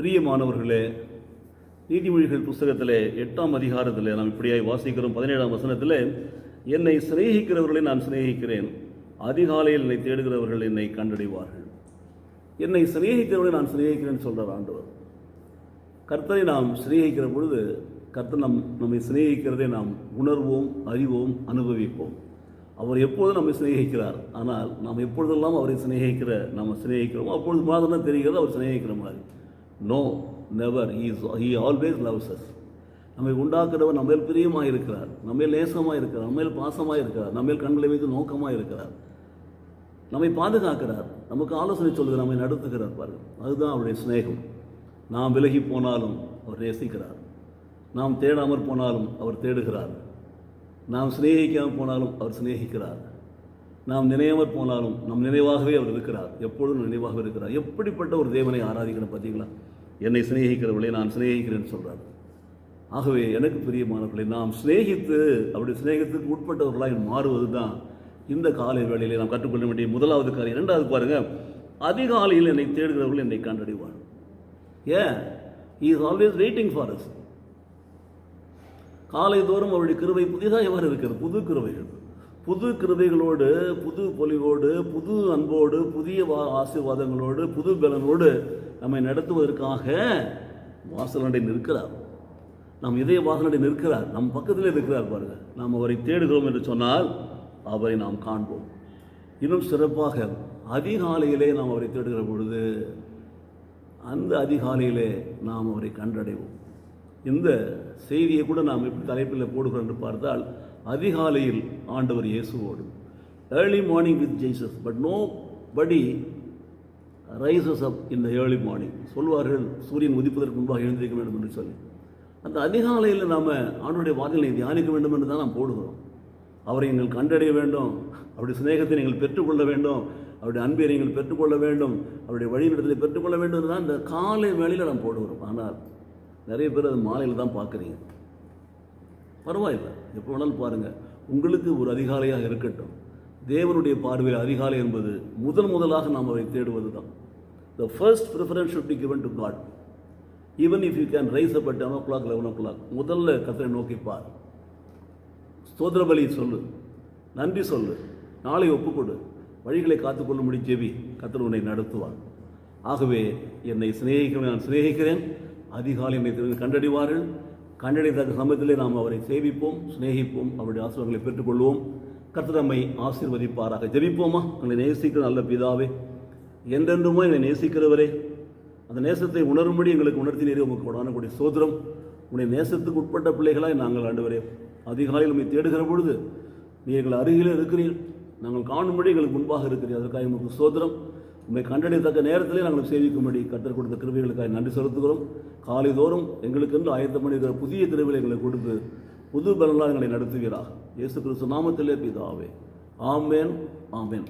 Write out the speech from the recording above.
பிரியமானவர்களே, நீதிமொழிகள் புஸ்தகத்திலே 8ஆம் அதிகாரத்தில் நாம் இப்படியாய் வாசிக்கிறோம். 17ஆம் வசனத்தில், என்னை சிநேகிக்கிறவர்களை நான் சிநேகிக்கிறேன், அதிகாலையில் என்னை தேடுகிறவர்கள் என்னை கண்டடைவார்கள். என்னை சிநேகிக்கிறவர்களை நான் சிநேகிக்கிறேன்னு சொல்கிறார் ஆண்டவர். கர்த்தரை நாம் சிநேகிக்கிற பொழுது கர்த்தர் நம்மை சிநேகிக்கிறதை நாம் உணர்வோம், அறிவோம், அனுபவிப்போம். அவர் எப்பொழுதும் நம்மை சிநேகிக்கிறார். ஆனால் நாம் எப்பொழுதெல்லாம் அவரை நம்ம சிநேகிக்கிறோமோ அப்பொழுது மாதம் தெரிகிறது அவர் சிநேகிக்கிற மாதிரி. No, never. He always loves us. நம்மை உண்டாக்குறவர் நம்மேல் பிரியமாக இருக்கிறார், நம்மேல் நேசமாக இருக்கிறார், நம்மேல் பாசமாக இருக்கிறார், நம்மேல் கண்களை வைத்து நோக்கமாக இருக்கிறார், நம்மை பாதுகாக்கிறார், நமக்கு ஆலோசனை சொல்கிறார், நம்மை நடத்துகிறார். பாருங்கள், அதுதான் அவருடைய சிநேகம். நாம் விலகி போனாலும் அவர் நேசிக்கிறார், நாம் தேடாமற் போனாலும் அவர் தேடுகிறார், நாம் சிநேகிக்காமல் போனாலும் அவர் சிநேகிக்கிறார், நாம் நினையாமற் போனாலும் நம் நினைவாகவே அவர் இருக்கிறார், எப்பொழுதும் நினைவாக இருக்கிறார். எப்படிப்பட்ட ஒரு தேவனை ஆராதிக்கணும் பார்த்தீங்களா? என்னை சிநேகிக்கிறவர்களே நான் சிநேகிக்கிறேன்னு சொல்கிறார். ஆகவே எனக்கு பிரியமானவர்களை நாம் சிநேகித்து அப்படி சிநேகத்துக்கு உட்பட்டவர்களாக மாறுவது தான் இந்த காலை வேளையிலே நாம் கற்றுக்கொள்ள வேண்டிய முதலாவது காரியம். இரண்டாவது பாருங்கள், அதிகாலையில் என்னை தேடுகிறவர்கள் என்னை கண்டடைவார். ஏன்? He is always waiting for us. காலை தோறும் அவருடைய கிருபை புதிதாக எவ்வாறு இருக்கிறது? புது கிருபைகள், புது கிருபைகளோடு, புது பொலிவோடு, புது அன்போடு, புதிய ஆசீர்வாதங்களோடு, புது பலனோடு நம்மை நடத்துவதற்காக வாசலண்டை நிற்கிறார். நாம் இதய வாசலண்டை நிற்கிறார், நம் பக்கத்திலே இருக்கிறார். பாருங்கள், நாம் அவரை தேடுகிறோம் என்று சொன்னால் அவரை நாம் காண்போம். இன்னும் சிறப்பாக அதிகாலையிலே நாம் அவரை தேடுகிற பொழுது அந்த அதிகாலையிலே நாம் அவரை கண்டடைவோம். இந்த செய்தியை கூட நாம் எப்படி தலைப்பில் போடுகிறோம் என்று பார்த்தால், அதிகாலையில் ஆண்டவர் இயேசுவோடு, early morning with Jesus, but nobody rises up in the early morning. சொல்வார்கள், சூரியன் உதிப்பதற்கு முன்பாக எழுந்திருக்க வேண்டும் என்று சொல்லி. அந்த அதிகாலையில் நாம் ஆண்டவருடைய வார்த்தைகளை தியானிக்க வேண்டும் என்று தான் நாம் போடுகிறோம். அவரை நீங்கள் கண்டடைய வேண்டும், அவருடைய சிநேகத்தை நீங்கள் பெற்றுக்கொள்ள வேண்டும், அவருடைய அன்பை நீங்கள் பெற்றுக்கொள்ள வேண்டும், அவருடைய வழிநடத்தலை பெற்றுக்கொள்ள வேண்டும் என்று தான் இந்த காலை வேளையில் நாம் போடுகிறோம். ஆனால் நிறைய பேர் அது மாலையில் தான் பார்க்குறீங்க. பரவாயில்லை, எப்போ வேணாலும் பாருங்கள். உங்களுக்கு ஒரு அதிகாலையாக இருக்கட்டும். தேவனுடைய பார்வையில் அதிகாலை என்பது முதலாக நாம் அவரை தேடுவது தான். The first preference should be given to God. Even if you can rise up at 10 o'clock 11 o'clock, முதல்ல கர்த்தரை நோக்கி பார், ஸ்தோத்திர பலி சொல்லு, நன்றி சொல்லு, நாளை ஒப்புக்கொடு, வழிகளை காத்துக்கொள்ளும்படி ஜெபி, கர்த்தர் உன்னை நடத்துவார். ஆகவே என்னை சிநேகிக்கிறேன், நான் சிநேகிக்கிறேன், அதிகாலை என்னை கண்டடைவார்கள். கண்டடைந்த சமயத்திலே நாம் அவரை சேவிப்போம், சிநேகிப்போம், அவருடைய ஆசீர்வாதங்களை பெற்றுக்கொள்வோம். கர்த்தர் நம்மை ஆசீர்வதிப்பாராக. ஜெபிப்போமா? உங்களை நேசிக்கிற நல்ல பிதாவே, என்றென்றுமா என்னை நேசிக்கிறவரே, அந்த நேசத்தை உணரும்படி எங்களுக்கு உணர்த்தினீரே, உங்களுக்கு கொடானக்கூடிய சோதரம். உன்னுடைய நேசத்துக்கு உட்பட்ட பிள்ளைகளாய் நாங்கள் ஆண்டவரே அதிகாலையில் நம்மை தேடுகிற பொழுது நீ எங்கள் அருகிலே இருக்கிறீர்கள், நாங்கள் காணும்படி எங்களுக்கு முன்பாக இருக்கிறீர்கள். அதற்காக உங்களுக்கு சோதரம். உண்மை கண்டடையத்தக்க நேரத்திலே நாங்கள் சேவிக்கும்படி கர்த்தர் கொடுத்த கிருபைகளுக்காக நன்றி செலுத்துகிறோம். காலை தோறும் எங்களுக்கென்று ஆயத்தம் பண்ணியிருக்கிற புதிய கிருபைகளை எங்களுக்கு கொடுத்து புது பலனாக எங்களை நடத்துவீராக. இயேசு கிறிஸ்து நாமத்திலே பிதாவே, ஆமென், ஆமென்.